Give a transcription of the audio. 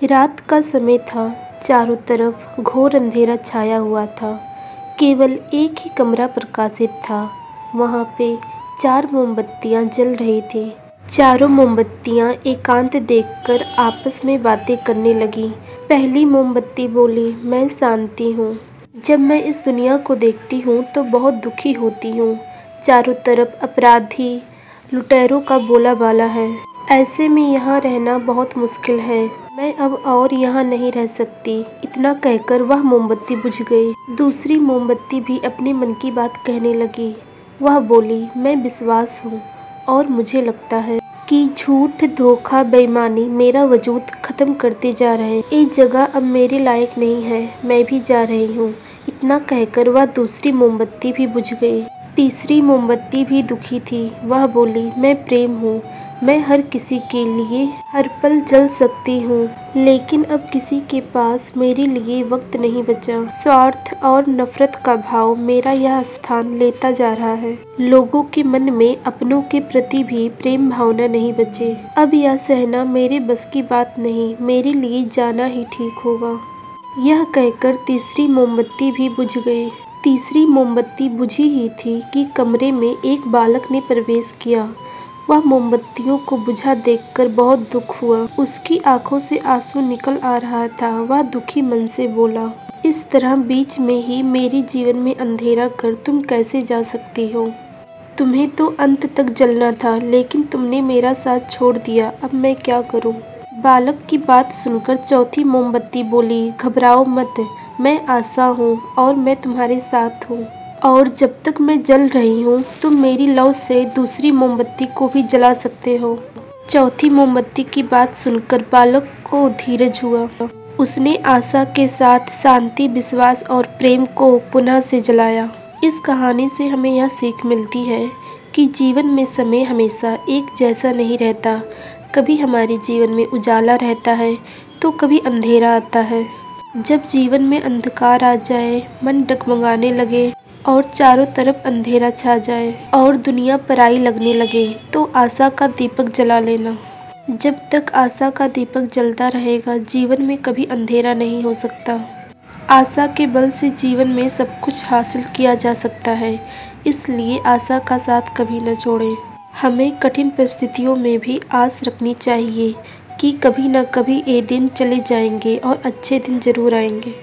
रात का समय था। चारों तरफ घोर अंधेरा छाया हुआ था। केवल एक ही कमरा प्रकाशित था। वहाँ पे 4 मोमबत्तियाँ जल रही थी। चारों मोमबत्तियाँ एकांत देखकर आपस में बातें करने लगीं। पहली मोमबत्ती बोली, मैं शांति हूँ। जब मैं इस दुनिया को देखती हूँ तो बहुत दुखी होती हूँ। चारों तरफ अपराधी, लुटेरों का बोलाबाला है। ऐसे में यहाँ रहना बहुत मुश्किल है। मैं अब और यहाँ नहीं रह सकती। इतना कहकर वह मोमबत्ती बुझ गई। दूसरी मोमबत्ती भी अपने मन की बात कहने लगी। वह बोली, मैं विश्वास हूँ और मुझे लगता है कि झूठ, धोखा, बेईमानी मेरा वजूद खत्म करते जा रहे हैं। ये जगह अब मेरे लायक नहीं है। मैं भी जा रही हूँ। इतना कहकर वह दूसरी मोमबत्ती भी बुझ गई। तीसरी मोमबत्ती भी दुखी थी। वह बोली, मैं प्रेम हूँ। मैं हर किसी के लिए हर पल जल सकती हूँ, लेकिन अब किसी के पास मेरे लिए वक्त नहीं बचा। स्वार्थ और नफरत का भाव मेरा यह स्थान लेता जा रहा है। लोगों के मन में अपनों के प्रति भी प्रेम भावना नहीं बचे। अब यह सहना मेरे बस की बात नहीं। मेरे लिए जाना ही ठीक होगा। यह कहकर तीसरी मोमबत्ती भी बुझ गई। तीसरी मोमबत्ती बुझी ही थी कि कमरे में एक बालक ने प्रवेश किया। वह मोमबत्तियों को बुझा देखकर बहुत दुख हुआ। उसकी आंखों से आंसू निकल आ रहा था। वह दुखी मन से बोला, इस तरह बीच में ही मेरे जीवन में अंधेरा कर तुम कैसे जा सकती हो? तुम्हें तो अंत तक जलना था, लेकिन तुमने मेरा साथ छोड़ दिया। अब मैं क्या करूं? बालक की बात सुनकर चौथी मोमबत्ती बोली, घबराओ मत, मैं आशा हूँ और मैं तुम्हारे साथ हूँ। और जब तक मैं जल रही हूँ तुम मेरी लौ से दूसरी मोमबत्ती को भी जला सकते हो। चौथी मोमबत्ती की बात सुनकर बालक को धीरज हुआ। उसने आशा के साथ शांति, विश्वास और प्रेम को पुनः से जलाया। इस कहानी से हमें यह सीख मिलती है कि जीवन में समय हमेशा एक जैसा नहीं रहता। कभी हमारे जीवन में उजाला रहता है तो कभी अंधेरा आता है। जब जीवन में अंधकार आ जाए, मन डगमगाने लगे और चारों तरफ अंधेरा छा जाए और दुनिया पराई लगने लगे, तो आशा का दीपक जला लेना। जब तक आशा का दीपक जलता रहेगा, जीवन में कभी अंधेरा नहीं हो सकता। आशा के बल से जीवन में सब कुछ हासिल किया जा सकता है। इसलिए आशा का साथ कभी न छोड़ें। हमें कठिन परिस्थितियों में भी आस रखनी चाहिए कि कभी न कभी ये दिन चले जाएंगे और अच्छे दिन जरूर आएंगे।